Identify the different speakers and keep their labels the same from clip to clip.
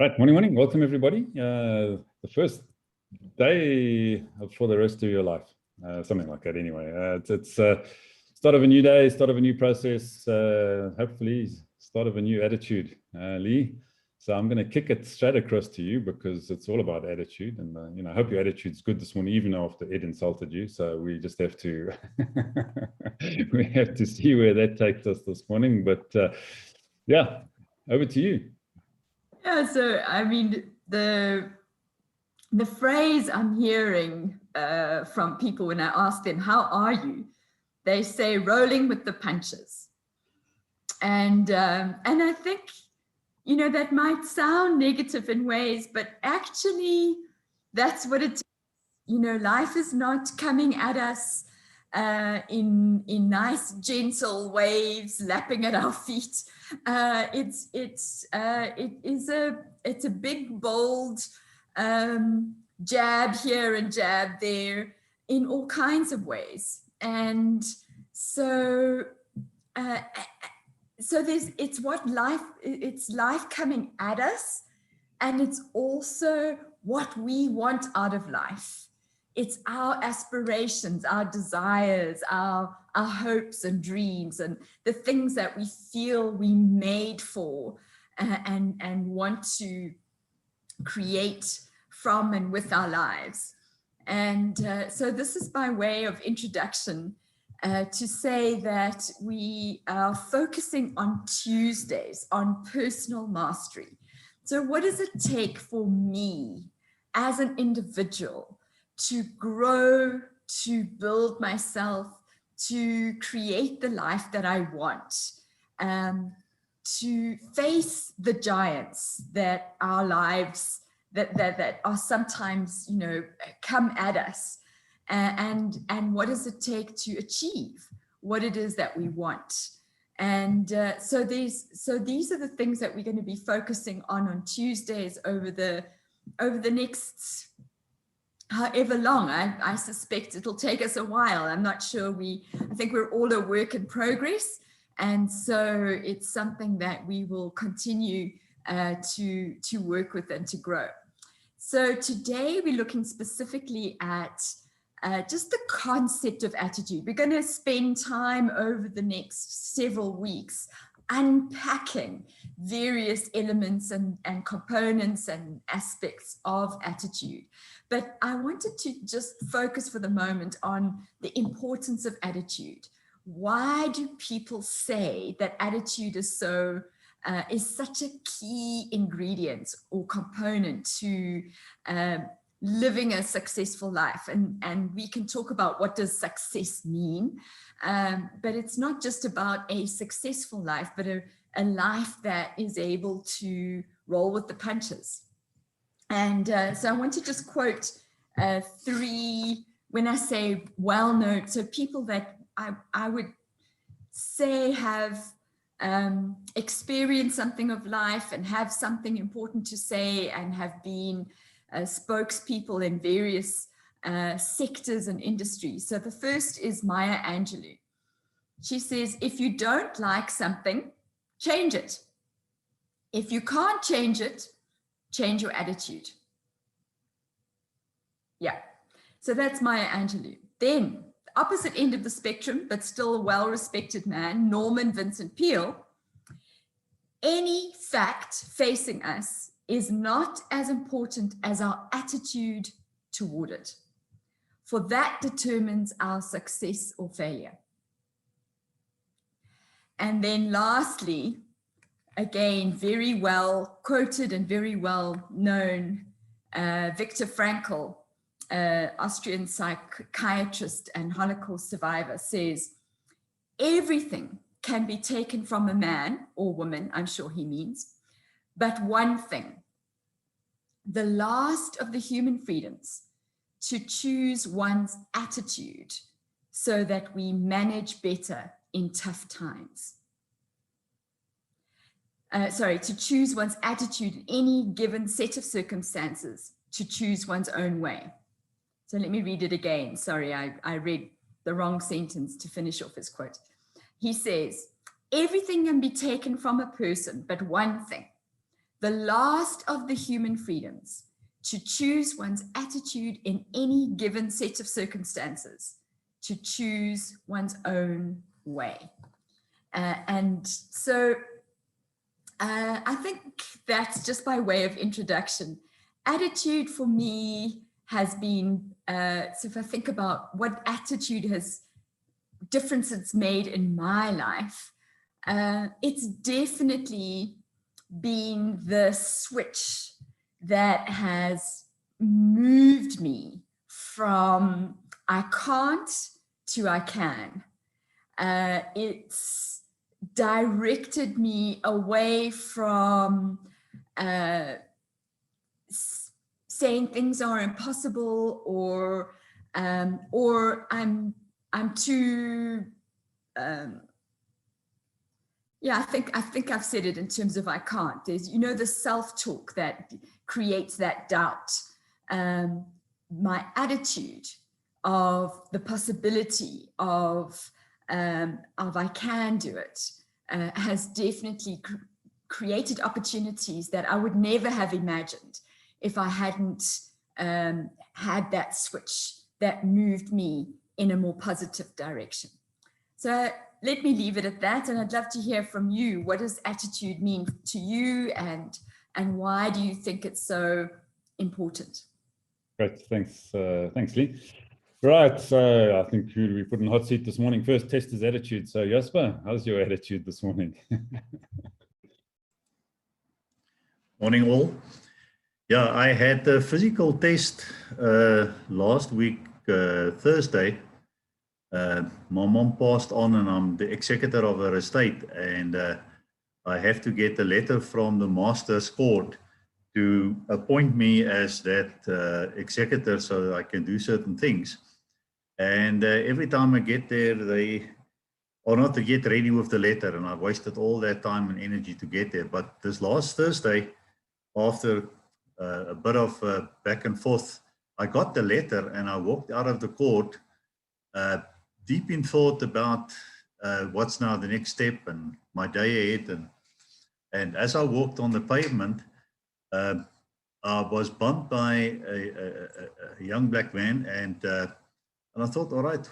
Speaker 1: Right, morning. Welcome everybody. The first day for the rest of your life, something like that. Anyway, it's start of a new day, start of a new process. Hopefully, start of a new attitude, Lee. So I'm going to kick it straight across to you because it's all about attitude, and I hope your attitude's good this morning, even after Ed insulted you. So we just have to we have to see where that takes us this morning. But yeah, over to you.
Speaker 2: Yeah, so I mean, the phrase I'm hearing from people when I ask them, how are you? They say rolling with the punches. And I think, that might sound negative in ways, but actually that's what it is. Life is not coming at us in nice, gentle waves, lapping at our feet. It's a big, bold jab here and jab there in all kinds of ways. And so it's life coming at us, and it's also what we want out of life. It's our aspirations, our desires, our hopes and dreams, and the things that we feel we made for and want to create from and with our lives. And so this is by way of introduction to say that we are focusing on Tuesdays, on personal mastery. So what does it take for me as an individual to grow, to build myself, to create the life that I want, to face the giants that our lives, that are sometimes, come at us, and what does it take to achieve what it is that we want. And so these are the things that we're going to be focusing on Tuesdays over the next however long. I suspect it'll take us a while. I'm not sure. I think we're all a work in progress, and so it's something that we will continue to work with and to grow. So today we're looking specifically at just the concept of attitude. We're going to spend time over the next several weeks unpacking various elements and components and aspects of attitude. But I wanted to just focus for the moment on the importance of attitude. Why do people say that attitude is such a key ingredient or component to living a successful life? And we can talk about what does success mean, but it's not just about a successful life, but a life that is able to roll with the punches. And so I want to just quote three, when I say well-known, so people that I would say have experienced something of life and have something important to say and have been spokespeople in various sectors and industries. So the first is Maya Angelou. She says, if you don't like something, change it. If you can't change it, change your attitude. Yeah, so that's Maya Angelou. Then, the opposite end of the spectrum, but still a well-respected man, Norman Vincent Peale. Any fact facing us is not as important as our attitude toward it, for that determines our success or failure. And then lastly, again, very well quoted and very well known, Viktor Frankl, Austrian psychiatrist and Holocaust survivor, says, everything can be taken from a man or woman, I'm sure he means, but one thing, the last of the human freedoms, to choose one's attitude so that we manage better in tough times. To choose one's attitude in any given set of circumstances, to choose one's own way. So let me read it again. Sorry, I read the wrong sentence to finish off his quote. He says, everything can be taken from a person, but one thing, the last of the human freedoms, to choose one's attitude in any given set of circumstances, to choose one's own way. And so I think that's just by way of introduction. Attitude for me has been, so if I think about what attitude has difference it's made in my life, it's definitely been the switch that has moved me from I can't to I can. It's directed me away from saying things are impossible, or I'm too yeah, I think I've said it in terms of I can't. There's, you know, the self-talk that creates that doubt. My attitude of the possibility of I can do it has definitely created opportunities that I would never have imagined if I hadn't had that switch that moved me in a more positive direction. So let me leave it at that, and I'd love to hear from you. What does attitude mean to you, and why do you think it's so important?
Speaker 1: Great, thanks, thanks, Lee. Right, so I think who do we put in the hot seat this morning? First, test his attitude. So Jasper, how's your attitude this morning?
Speaker 3: Morning all. Yeah, I had a physical test last week, Thursday. My mom passed on, and I'm the executor of her estate, and I have to get a letter from the master's court to appoint me as that executor so that I can do certain things. And every time I get there, they are not to get ready with the letter, and I wasted all that time and energy to get there. But this last Thursday, after a bit of back and forth, I got the letter, and I walked out of the court deep in thought about what's now the next step and my day ahead. And as I walked on the pavement, I was bumped by a young black man, and I thought, all right,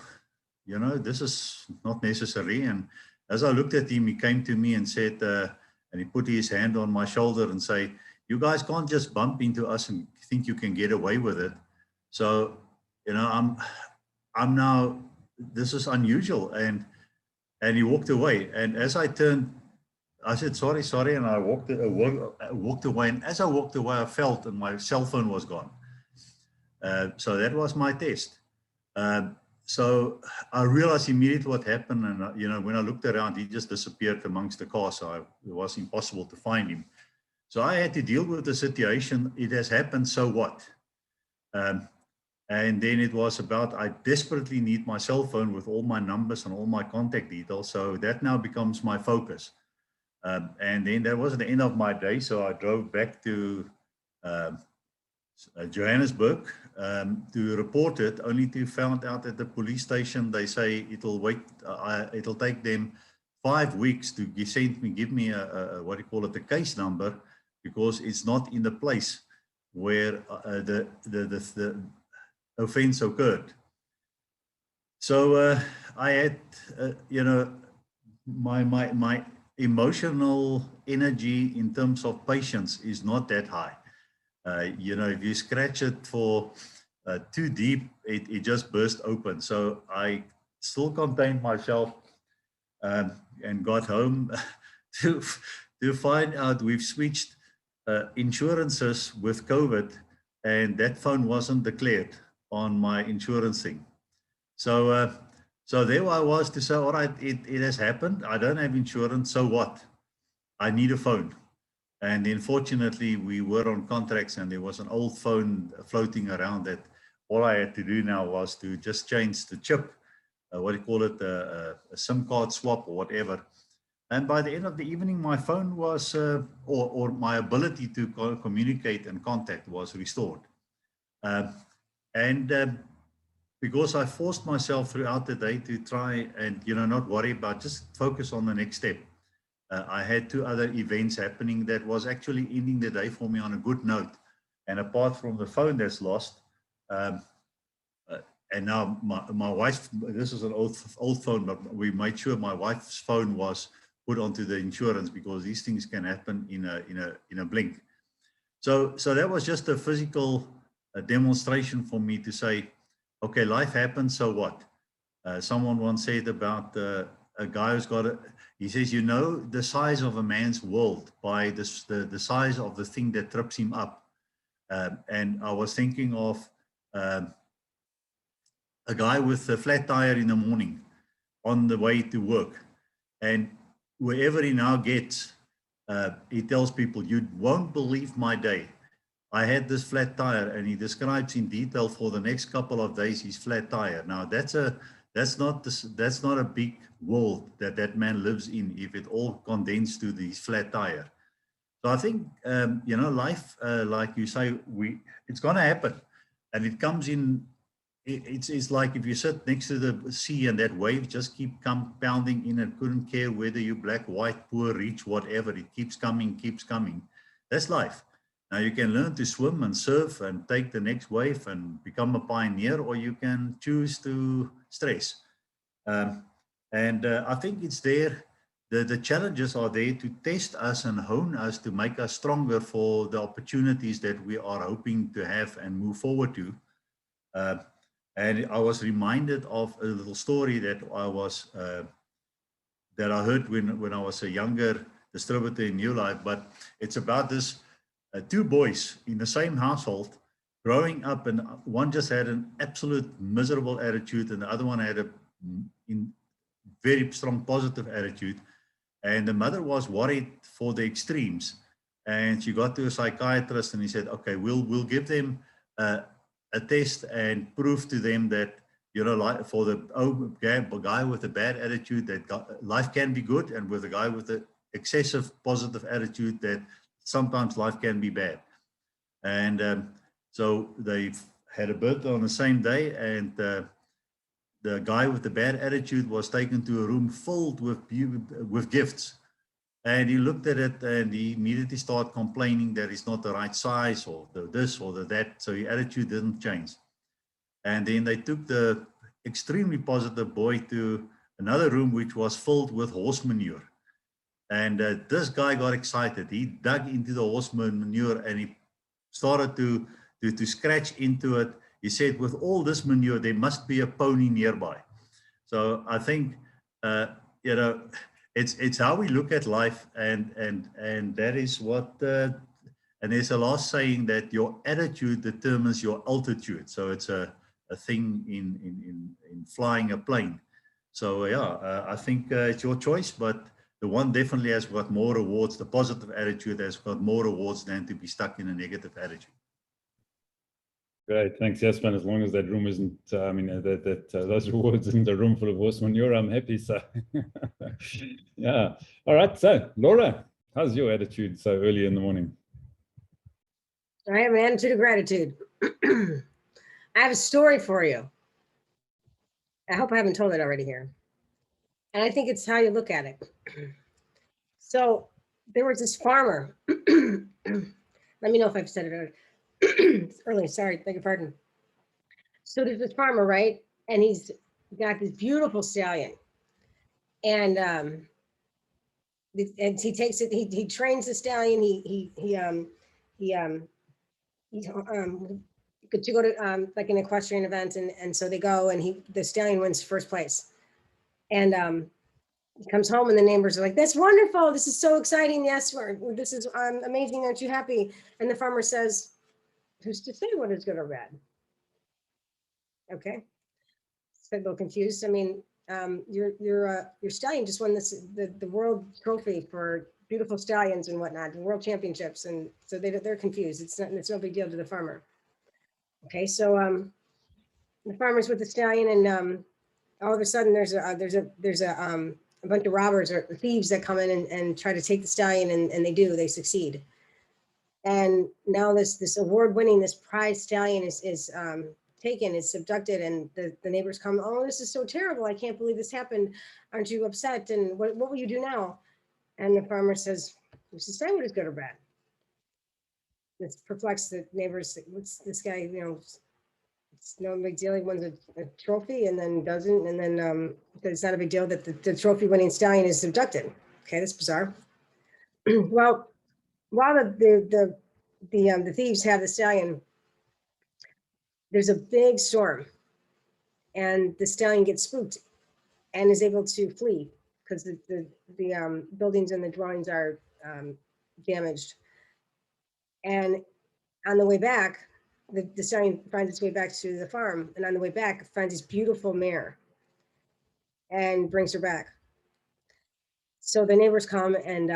Speaker 3: you know, this is not necessary. And as I looked at him, he came to me and said, and he put his hand on my shoulder and say, "You guys can't just bump into us and think you can get away with it. So, you know, I'm now, this is unusual." And he walked away. And as I turned, I said, sorry. And I walked away. And as I walked away, I felt and my cell phone was gone. So that was my test. So I realized immediately what happened. And, you know, when I looked around, he just disappeared amongst the cars. So it was impossible to find him. So I had to deal with the situation. It has happened, so what? And then it was about, I desperately need my cell phone with all my numbers and all my contact details. So that now becomes my focus. And then that was the end of my day. So I drove back to Johannesburg to report it, only to find out at the police station, they say it'll wait, it'll take them 5 weeks to give me a what do you call it, a case number, because it's not in the place where the offense occurred. So I had, you know, my emotional energy in terms of patience is not that high. You know, if you scratch it for too deep, it just burst open. So I still contained myself and got home to find out we've switched insurances with COVID, and that phone wasn't declared on my insurance thing. So so there I was to say, all right, it has happened. I don't have insurance, so what? I need a phone. And then fortunately, we were on contracts, and there was an old phone floating around that all I had to do now was to just change the chip, what do you call it, a SIM card swap or whatever. And by the end of the evening, my phone was, or my ability to communicate and contact was restored. Because I forced myself throughout the day to try and, you know, not worry about, just focus on the next step. I had 2 other events happening that was actually ending the day for me on a good note. And apart from the phone that's lost, and now my wife, this is an old phone, but we made sure my wife's phone was put onto the insurance, because these things can happen in a blink. So that was just a physical demonstration for me to say, okay, life happens, so what? Someone once said about a guy who's got he says, you know the size of a man's world by the size of the thing that trips him up. And I was thinking of a guy with a flat tire in the morning on the way to work. And wherever he now gets, he tells people, you won't believe my day. I had this flat tire, and he describes in detail for the next couple of days his flat tire. Now that's not a big world that man lives in if it all condensed to his flat tire. So I think life, like you say, it's going to happen, and it comes in. It's like if you sit next to the sea and that wave just keep pounding in, and couldn't care whether you black, white, poor, rich, whatever. It keeps coming, keeps coming. That's life. Now you can learn to swim and surf and take the next wave and become a pioneer, or you can choose to stress. I think it's there. The challenges are there to test us and hone us, to make us stronger for the opportunities that we are hoping to have and move forward to. And I was reminded of a little story that I heard when I was a younger distributor in New Life, but it's about this 2 boys in the same household growing up, and one just had an absolute miserable attitude, and the other one had a very strong positive attitude. And the mother was worried for the extremes, and she got to a psychiatrist, and he said, okay, we'll give them a test and prove to them that, like for the guy with a bad attitude, that life can be good, and with the guy with the excessive positive attitude, that sometimes life can be bad. And so they had a birthday on the same day, and the guy with the bad attitude was taken to a room filled with gifts. And he looked at it, and he immediately started complaining that it's not the right size, or this or that. So his attitude didn't change. And then they took the extremely positive boy to another room, which was filled with horse manure. And this guy got excited. He dug into the horse manure, and he started to scratch into it. He said, with all this manure, there must be a pony nearby. So I think, it's how we look at life, and that is what, and there's a last saying that your attitude determines your altitude. So it's a thing in flying a plane. So I think it's your choice, but the one definitely has got more rewards. The positive attitude has got more rewards than to be stuck in a negative attitude.
Speaker 1: Great, thanks, Jasper. As long as that room isn't, those rewards isn't a room full of horse manure, I'm happy. So, yeah. All right. So, Laura, how's your attitude so early in the morning?
Speaker 4: I have an attitude of gratitude. I have a story for you. I hope I haven't told it already here. And I think it's how you look at it. So there was this farmer. Let me know if I've said it earlier. It's early, sorry, beg your pardon. So there's this farmer, right? And he's got this beautiful stallion. And he takes it, he trains the stallion, to go to like an equestrian event, and so they go, and the stallion wins first place. And he comes home, and the neighbors are like, that's wonderful, this is so exciting, yes, this is amazing, aren't you happy? And the farmer says, who's to say what is good or bad? Okay, so a little confused. I mean, your stallion just won the world trophy for beautiful stallions and whatnot, the world championships, and so they're confused. It's no big deal to the farmer. Okay, so the farmer's with the stallion, and all of a sudden there's a bunch of robbers or thieves that come in and try to take the stallion, and they succeed. And now this award-winning, this prize stallion is taken, is abducted, and the neighbors come, oh, this is so terrible, I can't believe this happened, aren't you upset, and what will you do now? And the farmer says, "Who's to say what is good or bad?" It's perplexed the neighbors. What's this guy? You know, it's no big deal. He wins a trophy and then doesn't, and then it's not a big deal that the trophy winning stallion is abducted. Okay, that's bizarre. Well, while the thieves have the stallion, there's a big storm, and the stallion gets spooked and is able to flee because the buildings and the dwellings are damaged. And on the way back, the stallion finds its way back to the farm, and on the way back, finds this beautiful mare and brings her back. So the neighbors come, and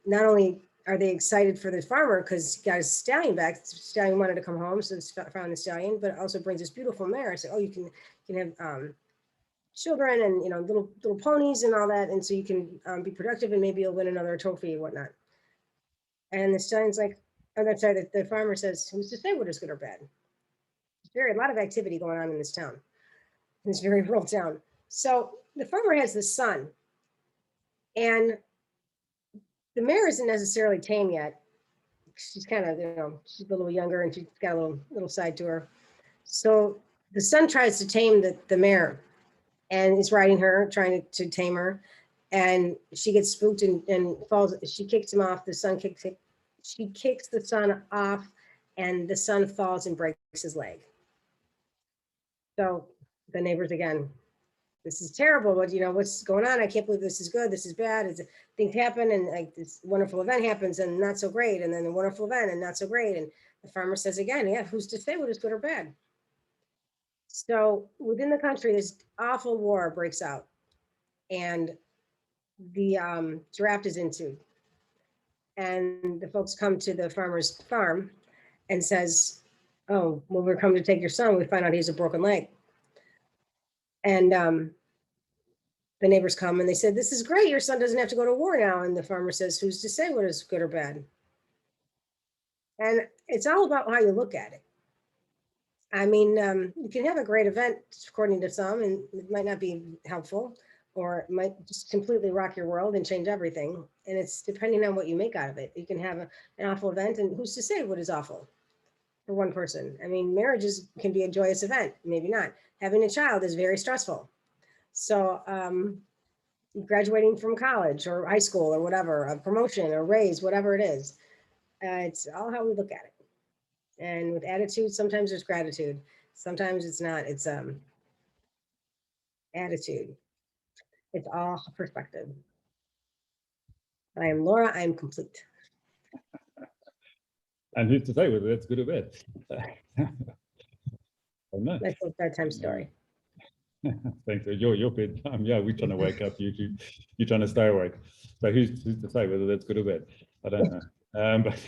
Speaker 4: not only are they excited for the farmer because he got his stallion back, the stallion wanted to come home, so it's found the stallion, but it also brings this beautiful mare. So, oh, you can have children and, you know, little ponies and all that, and so you can be productive, and maybe you'll win another trophy and whatnot. And the stallion's like, oh, that's right. The farmer says, "Who's to say what is good or bad?" There's a lot of activity going on in this town, in this very rural town. So the farmer has the son, and the mare isn't necessarily tame yet. She's kind of, you know, she's a little younger, and she's got a little side to her. So the son tries to tame the mare, and is riding her, trying to tame her, and she gets spooked and falls. She kicks him off. The son kicks it. She kicks the son off, and the son falls and breaks his leg. So the neighbors again, "This is terrible. But you know what's going on? I can't believe this is good. This is bad. Things happen, and like this wonderful event happens, and not so great, and then a wonderful event and not so great." And the farmer says again, "Yeah, who's to say what is good or bad?" So within the country, this awful war breaks out, and the draft is ensued. And the folks come to the farmer's farm and says, "Oh, well, we're coming to take your son. We find out he has a broken leg." And the neighbors come and they said, "This is great. Your son doesn't have to go to war now." And the farmer says, "Who's to say what is good or bad?" And it's all about how you look at it. I mean, you can have a great event according to some, and it might not be helpful, or it might just completely rock your world and change everything. And it's depending on what you make out of it. You can have an awful event, and who's to say what is awful for one person? I mean, marriages can be a joyous event, maybe not. Having a child is very stressful. So graduating from college or high school or whatever, a promotion or raise, whatever it is, it's all how we look at it. And with attitude, sometimes there's gratitude. Sometimes it's not. It's attitude. It's all perspective. I am Laura. I am complete.
Speaker 1: And who's to say whether that's good or bad? Oh, no.
Speaker 4: That's a bedtime story.
Speaker 1: Thanks. Your bedtime. Yeah, we're trying to wake up. You're trying to stay awake. So who's to say whether that's good or bad? I don't know. But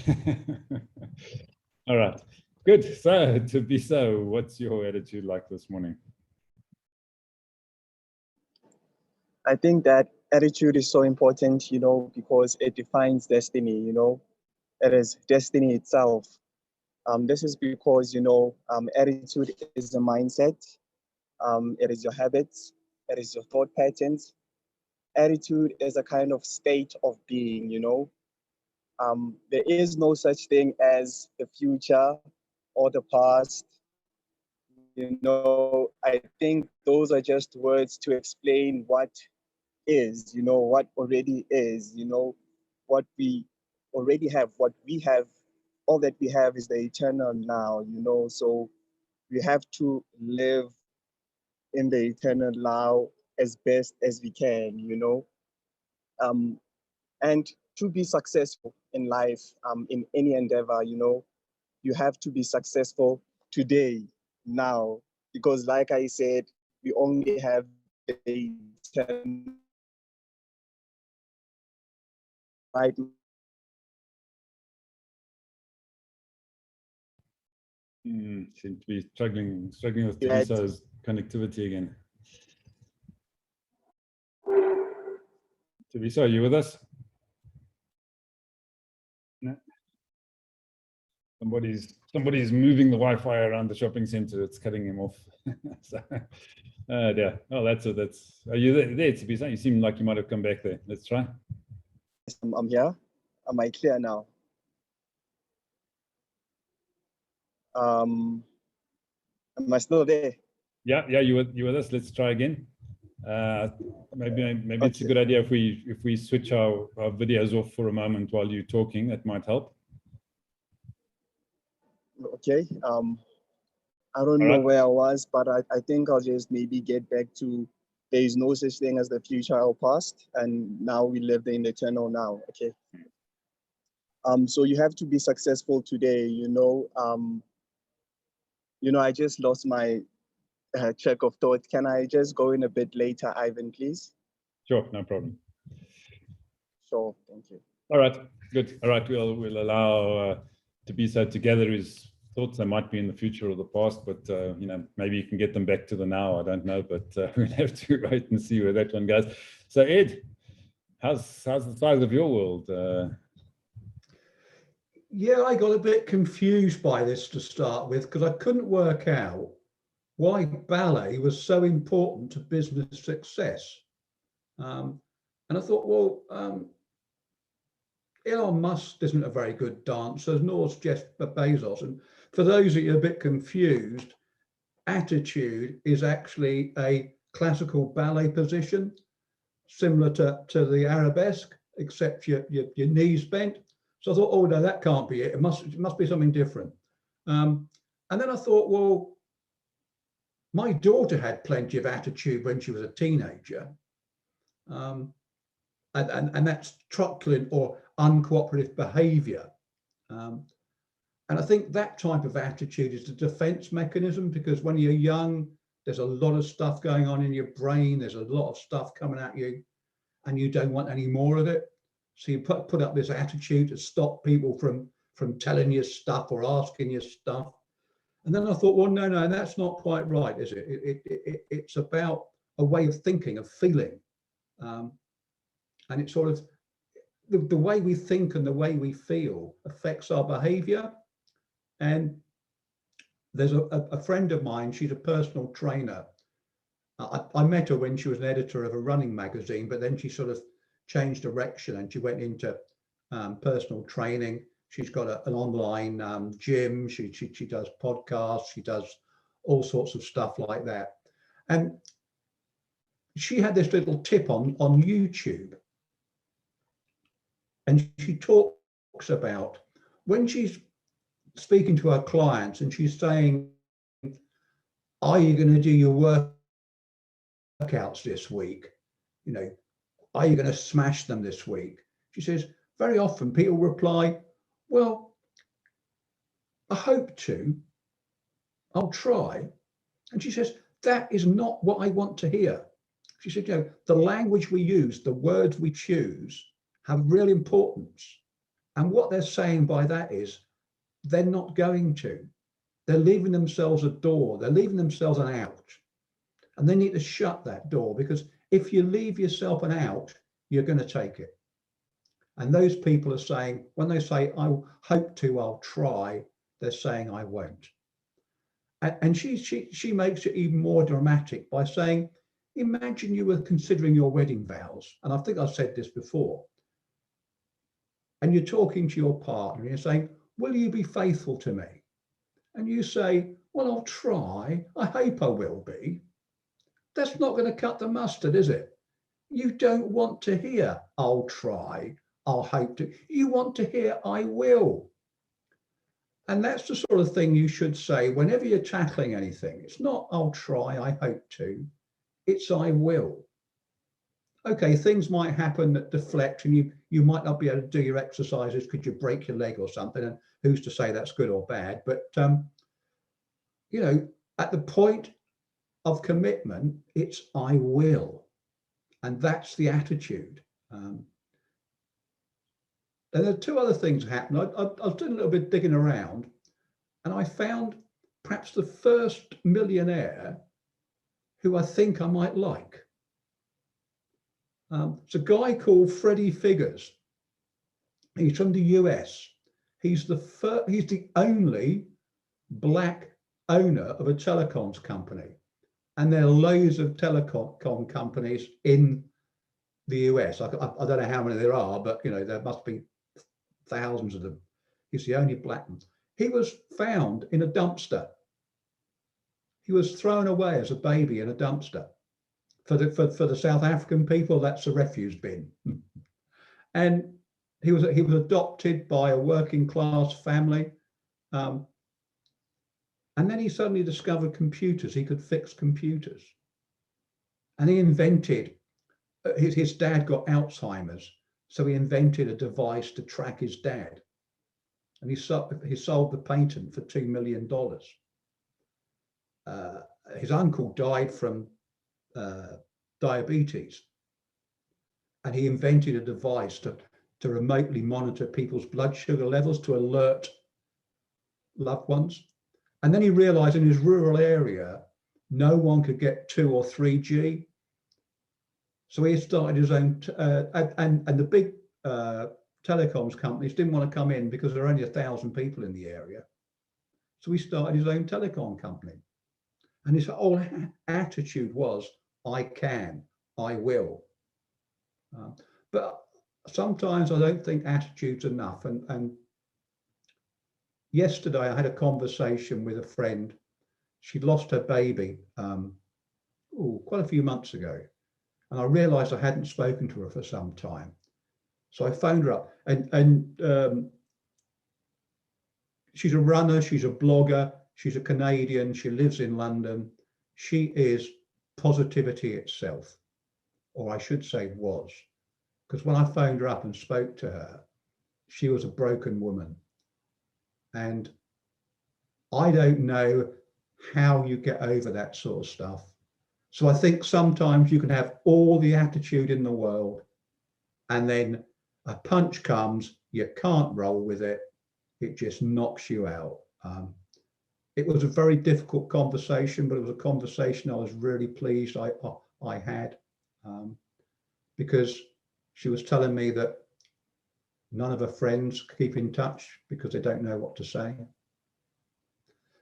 Speaker 1: all right, good. So Thabiso, what's your attitude like this morning?
Speaker 5: I think that attitude is so important, you know, because it defines destiny, you know. It is destiny itself. This is because, you know, attitude is a mindset. It is your habits. It is your thought patterns. Attitude is a kind of state of being, you know. There is no such thing as the future or the past. You know, I think those are just words to explain what is, you know, what already is, you know, what we already have, what we have, all that we have is the eternal now, you know, so we have to live in the eternal now as best as we can, you know, and to be successful in life, in any endeavor, you know, you have to be successful today, now, because like I said, we only have the eternal right.
Speaker 1: Seem to be struggling with Thabiso's connectivity again. Thabiso, are you with us? No. Somebody's moving the Wi-Fi around the shopping center. It's cutting him off. So, yeah. Oh, that's. Are you there, Thabiso? You seem like you might have come back there. Let's try.
Speaker 5: I'm here. Am I clear now? Am I still there?
Speaker 1: Yeah, you with us. Let's try again. Maybe it's a
Speaker 5: Okay.
Speaker 1: good idea if we switch our videos off for a moment while you're talking. That might help.
Speaker 5: Okay. I don't know where I was, but I think I'll just maybe get back to there is no such thing as the future or past, and now we live in the eternal now. Okay. So you have to be successful today. I just lost my track of thought. Can I just go in a bit later, Ivan, please?
Speaker 1: Sure, no problem.
Speaker 5: Sure, thank you.
Speaker 1: All right, good. All right, we'll allow Thabiso to gather his thoughts. They might be in the future or the past, but maybe you can get them back to the now. I don't know, but we'll have to wait and see where that one goes. So Ed, how's the size of your world?
Speaker 6: Yeah, I got a bit confused by this to start with because I couldn't work out why ballet was so important to business success. And I thought, well, Elon Musk isn't a very good dancer, nor is Jeff Bezos. And for those of you a bit confused, attitude is actually a classical ballet position, similar to the arabesque, except your knees bent. So I thought, oh no, that can't be it. It must be something different. And then I thought, well, my daughter had plenty of attitude when she was a teenager. And that's truculent or uncooperative behavior. And I think that type of attitude is the defense mechanism, because when you're young, there's a lot of stuff going on in your brain. There's a lot of stuff coming at you and you don't want any more of it. So you put up this attitude to stop people from telling you stuff or asking you stuff. And then I thought, well, no, that's not quite right, is it? It's about a way of thinking, of feeling. And it's sort of the way we think and the way we feel affects our behavior. And there's a friend of mine, she's a personal trainer. I met her when she was an editor of a running magazine, but then she sort of changed direction and she went into personal training. She's got an online gym. She does podcasts. She does all sorts of stuff like that. And she had this little tip on YouTube. And she talks about when she's speaking to her clients and she's saying, are you going to do your workouts this week? Are you going to smash them this week? She says, very often people reply, well, I hope to, I'll try. And she says, that is not what I want to hear. She said, the language we use, the words we choose have real importance. And what they're saying by that is they're not going to. They're leaving themselves a door. They're leaving themselves an out. And they need to shut that door, because if you leave yourself an out, you're going to take it. And those people are saying, when they say, I hope to, I'll try, they're saying, I won't. And she makes it even more dramatic by saying, imagine you were considering your wedding vows. And I think I've said this before. And you're talking to your partner and you're saying, will you be faithful to me? And you say, well, I'll try. I hope I will be. That's not going to cut the mustard, is it? You don't want to hear, I'll try, I'll hope to. You want to hear, I will. And that's the sort of thing you should say whenever you're tackling anything. It's not, I'll try, I hope to. It's, I will. Okay, things might happen that deflect and you might not be able to do your exercises because you break your leg or something. And who's to say that's good or bad? But, at the point of commitment, it's, I will. And that's the attitude. And there are two other things that happened. I was doing a little bit digging around and I found perhaps the first millionaire who I think I might like. It's a guy called Freddie Figures. He's from the US. He's the only black owner of a telecoms company. And there are loads of telecom companies in the US. I don't know how many there are, but you know, there must be thousands of them. He's the only black one. He was found in a dumpster. He was thrown away as a baby in a dumpster. For the South African people, that's a refuse bin. And he was adopted by a working class family. And then he suddenly discovered computers. He could fix computers. And he invented, his dad got Alzheimer's, so he invented a device to track his dad. And he sold the patent for $2 million. His uncle died from diabetes. And he invented a device to remotely monitor people's blood sugar levels to alert loved ones. And then he realized in his rural area, no one could get 2 or 3G. So he started his own, and the big telecoms companies didn't want to come in because there are only 1,000 people in the area. So he started his own telecom company. And his whole attitude was, I can, I will. But sometimes I don't think attitude's enough. And yesterday I had a conversation with a friend. She'd lost her baby quite a few months ago. And I realized I hadn't spoken to her for some time. So I phoned her up and she's a runner, she's a blogger, she's a Canadian, she lives in London. She is positivity itself, or I should say was, because when I phoned her up and spoke to her, she was a broken woman. And I don't know how you get over that sort of stuff. So I think sometimes you can have all the attitude in the world, and then a punch comes, you can't roll with it, it just knocks you out. It was a very difficult conversation, but it was a conversation I was really pleased I had, because she was telling me that none of her friends keep in touch because they don't know what to say.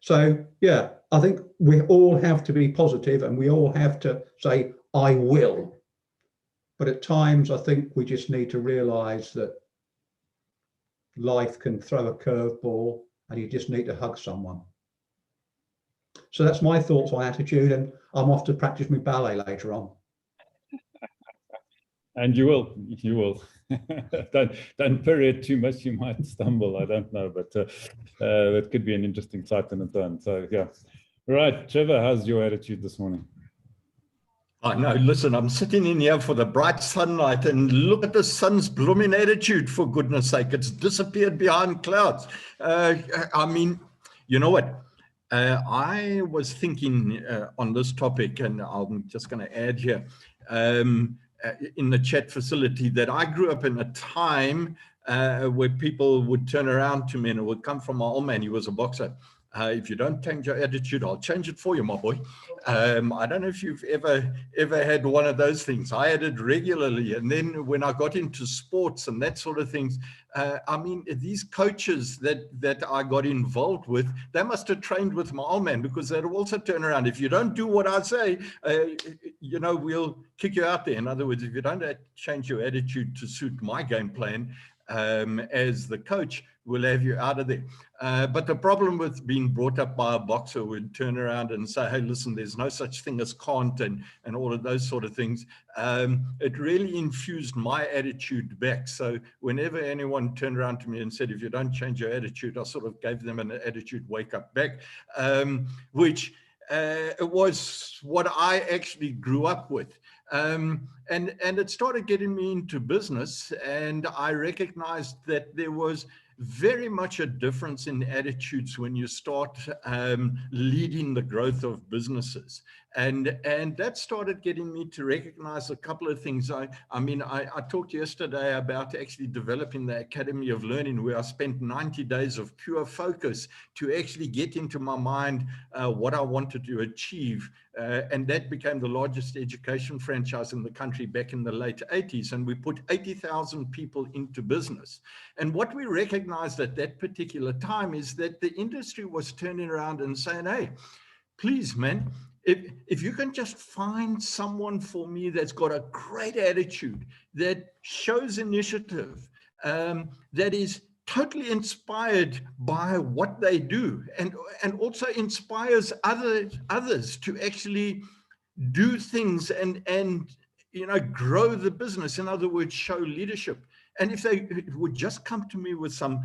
Speaker 6: So yeah, I think we all have to be positive and we all have to say, I will. But at times, I think we just need to realize that life can throw a curveball and you just need to hug someone. So that's my thoughts on attitude, and I'm off to practice my ballet later on.
Speaker 1: And you will. Don't period too much, you might stumble. I don't know, but that could be an interesting sight in its own. So yeah. Right, Trevor, how's your attitude this morning?
Speaker 7: Oh, no, listen, I'm sitting in here for the bright sunlight and look at the sun's blooming attitude, for goodness sake. It's disappeared behind clouds. I mean, you know what? I was thinking on this topic, and I'm just going to add here, in the chat facility, that I grew up in a time where people would turn around to me, and it would come from my old man. He was a boxer. If you don't change your attitude, I'll change it for you, my boy. I don't know if you've ever had one of those things. I had it regularly. And then when I got into sports and that sort of things, I mean, these coaches that I got involved with, they must have trained with my old man, because they'd also turn around. If you don't do what I say, you know, we'll kick you out there. In other words, if you don't change your attitude to suit my game plan, as the coach, we'll have you out of there. But the problem with being brought up by a boxer would turn around and say, hey, listen, there's no such thing as can't, and all of those sort of things. It really infused my attitude back. So whenever anyone turned around to me and said, if you don't change your attitude, I sort of gave them an attitude wake up back, which it was what I actually grew up with. And it started getting me into business, and I recognized that there was very much a difference in attitudes when you start leading the growth of businesses. And that started getting me to recognize a couple of things. I mean, I talked yesterday about actually developing the Academy of Learning, where I spent 90 days of pure focus to actually get into my mind what I wanted to achieve. And that became the largest education franchise in the country back in the late 80s. And we put 80,000 people into business. And what we recognized at that particular time is that the industry was turning around and saying, hey, please, man, if you can just find someone for me that's got a great attitude, that shows initiative, that is totally inspired by what they do, and also inspires others to actually do things and grow the business. In other words, show leadership. And if they would just come to me with some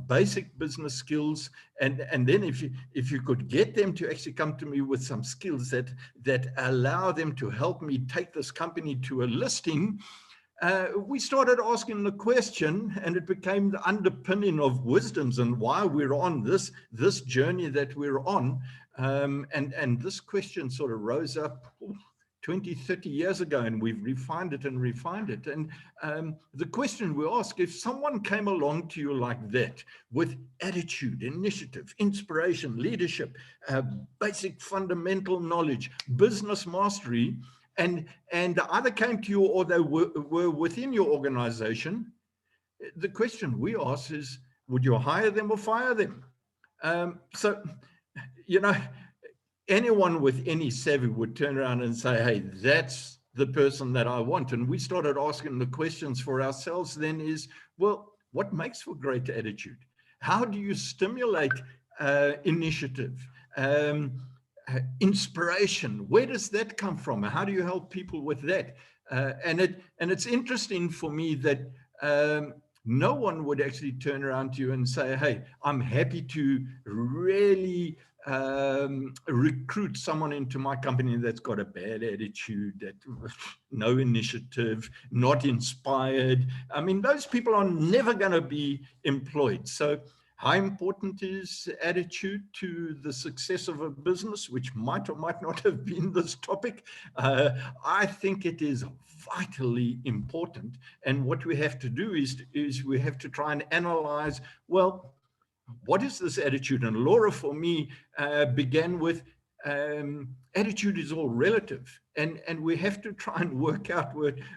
Speaker 7: basic business skills, and then if you could get them to actually come to me with some skills that allow them to help me take this company to a listing, we started asking the question, and it became the underpinning of wisdoms and why we're on this journey that we're on. And this question sort of rose up 20, 30 years ago, and we've refined it. And the question we ask, if someone came along to you like that, with attitude, initiative, inspiration, leadership, basic fundamental knowledge, business mastery, and either came to you or they were within your organization, the question we ask is, would you hire them or fire them? So, anyone with any savvy would turn around and say, hey, that's the person that I want. And we started asking the questions for ourselves then is, well, what makes for great attitude? How do you stimulate initiative, inspiration? Where does that come from? How do you help people with that? And it's interesting for me that no one would actually turn around to you and say, hey, I'm happy to really recruit someone into my company that's got a bad attitude, that no initiative, not inspired. I mean, those people are never going to be employed. So how important is attitude to the success of a business, which might or might not have been this topic? I think it is vitally important. And what we have to do is we have to try and analyze, well, what is this attitude? And Laura, for me, began with attitude is all relative. And we have to try and work out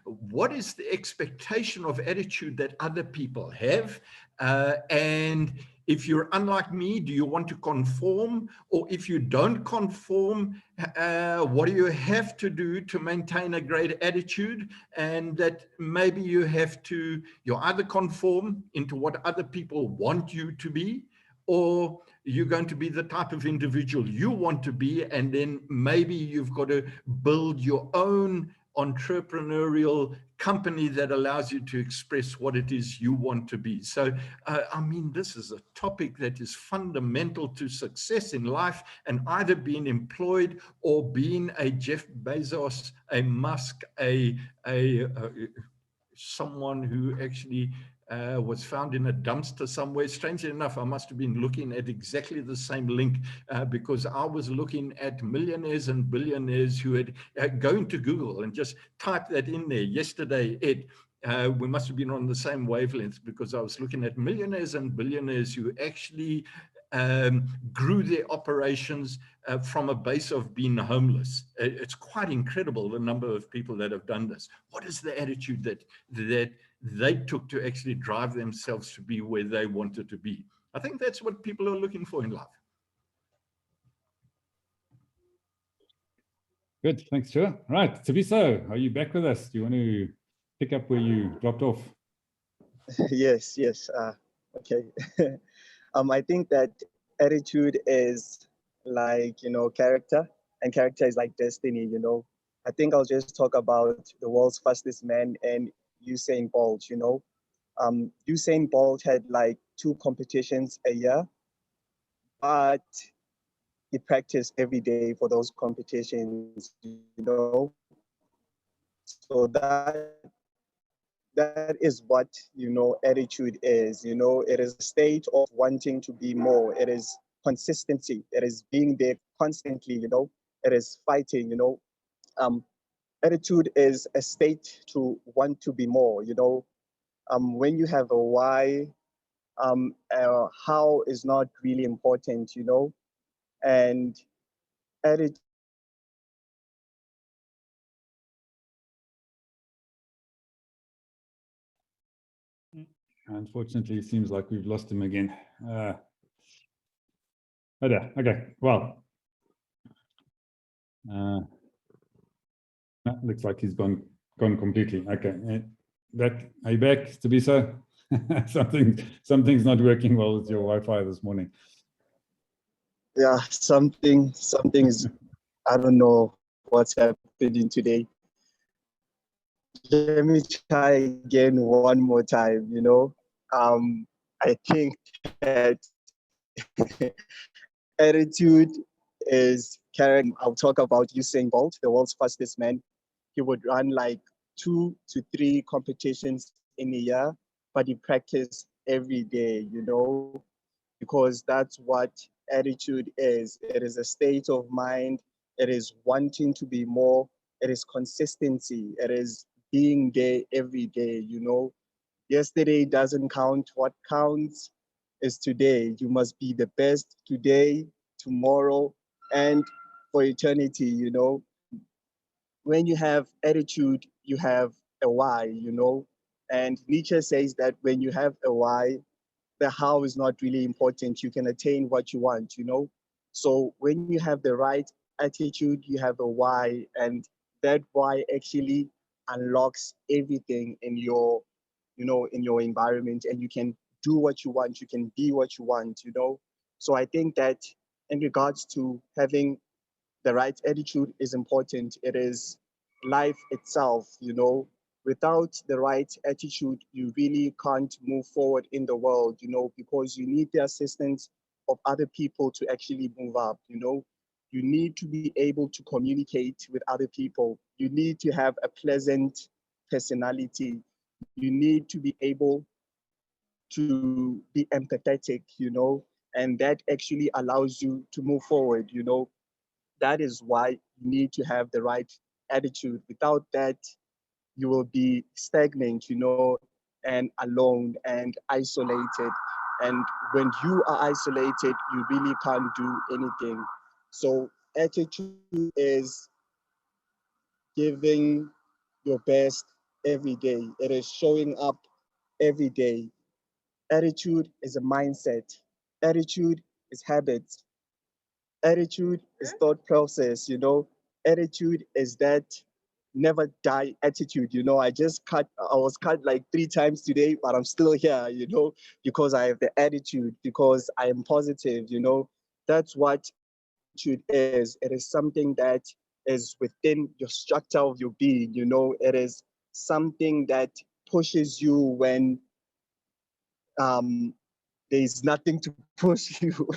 Speaker 7: what is the expectation of attitude that other people have. And if you're unlike me, do you want to conform? Or if you don't conform, what do you have to do to maintain a great attitude? And that maybe you either conform into what other people want you to be, or you're going to be the type of individual you want to be, and then maybe you've got to build your own entrepreneurial company that allows you to express what it is you want to be. So, I mean, this is a topic that is fundamental to success in life, and either being employed or being a Jeff Bezos, a Musk, someone who actually was found in a dumpster somewhere. Strangely enough, I must have been looking at exactly the same link because I was looking at millionaires and billionaires who had gone to Google and just typed that in there yesterday. Ed, we must have been on the same wavelength, because I was looking at millionaires and billionaires who actually grew their operations from a base of being homeless. It's quite incredible, the number of people that have done this. What is the attitude that they took to actually drive themselves to be where they wanted to be? I think that's what people are looking for in life.
Speaker 1: Good, thanks, Stuart. Right, Thabiso, are you back with us? Do you want to pick up where you dropped off?
Speaker 5: Yes. Okay. I think that attitude is like, character, and character is like destiny, I think I'll just talk about the world's fastest man and Usain Bolt, Usain Bolt had like 2 competitions a year, but he practiced every day for those competitions, So that is what, attitude is, it is a state of wanting to be more. It is consistency. It is being there constantly, it is fighting, attitude is a state to want to be more, when you have a why, how is not really important, and attitude.
Speaker 1: Unfortunately, it seems like we've lost him again. Okay, well, No, looks like he's gone completely. Okay, back. Are you back, Thabiso? Something's not working well with your Wi-Fi this morning.
Speaker 5: Yeah, something is, I don't know what's happening today. Let me try again one more time, you know. I think that attitude is carrying. I'll talk about Usain Bolt, the world's fastest man. He would run like 2 to 3 competitions in a year, but he practiced every day, you know, because that's what attitude is. It is a state of mind. It is wanting to be more. It is consistency. It is being there every day, you know. Yesterday doesn't count. What counts is today. You must be the best today, tomorrow, and for eternity, you know. When you have attitude, you have a why, you know. And Nietzsche says that when you have a why, the how is not really important. You can attain what you want, you know. So when you have the right attitude, you have a why, and that why actually unlocks everything in your, you know, in your environment, and you can do what you want, you can be what you want, you know. So I think that in regards to having the right attitude is important. It is life itself, you know. Without the right attitude, you really can't move forward in the world, you know, because you need the assistance of other people to actually move up, you know. You need to be able to communicate with other people. You need to have a pleasant personality. You need to be able to be empathetic, you know, and that actually allows you to move forward, you know. That is why you need to have the right attitude. Without that, you will be stagnant, you know, and alone and isolated. And when you are isolated, you really can't do anything. So attitude is giving your best every day. It is showing up every day. Attitude is a mindset. Attitude is habits. Attitude is thought process, you know. Attitude is that never die attitude, you know. I was cut like 3 times today, but I'm still here, you know, because I have the attitude, because I am positive, you know. That's what attitude is. It is something that is within your structure of your being, you know. It is something that pushes you when there's nothing to push you.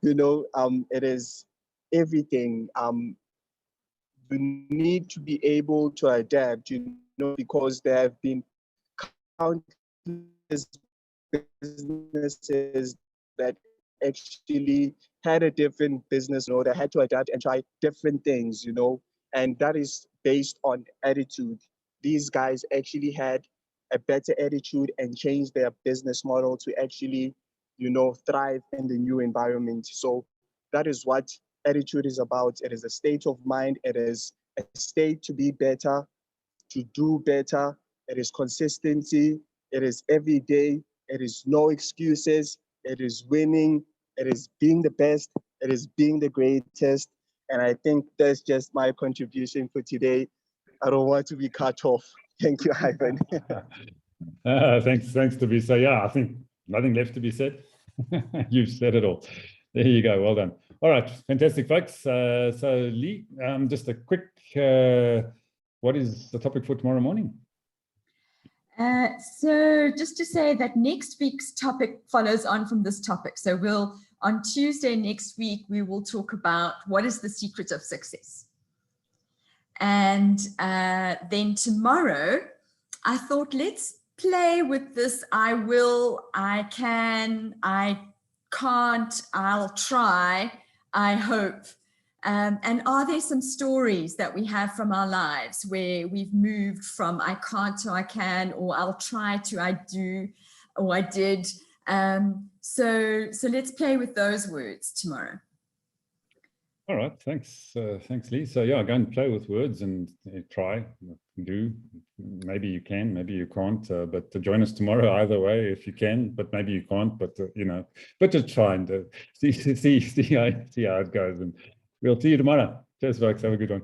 Speaker 5: You know, it is everything. You need to be able to adapt, you know, because there have been countless businesses that actually had a different business, you know, they had to adapt and try different things, you know, and that is based on attitude. These guys actually had a better attitude and changed their business model to actually, you know, thrive in the new environment. So that is what attitude is about. It is a state of mind. It is a state to be better, to do better. It is consistency. It is every day. It is no excuses. It is winning. It is being the best. It is being the greatest. And I think that's just my contribution for today. I don't want to be cut off. Thank you, Ivan.
Speaker 1: Thanks, Thabiso. Yeah, I think nothing left to be said. You've said it all. There you go. Well done. All right, fantastic, folks. So Lee, just a quick, what is the topic for tomorrow morning?
Speaker 2: So just to say that next week's topic follows on from this topic. So on Tuesday next week, we will talk about what is the secret of success. And then tomorrow, I thought, let's play with this. I will, I can, I can't, I'll try, I hope. And are there some stories that we have from our lives where we've moved from I can't to I can, or I'll try to I do, or I did. So let's play with those words tomorrow.
Speaker 1: All right, thanks, Lee. So yeah, go and play with words and try, do. Maybe you can, maybe you can't. But to join us tomorrow either way, if you can. But maybe you can't. But you know, but to try and see how it goes. And we'll see you tomorrow. Cheers, folks. Have a good one.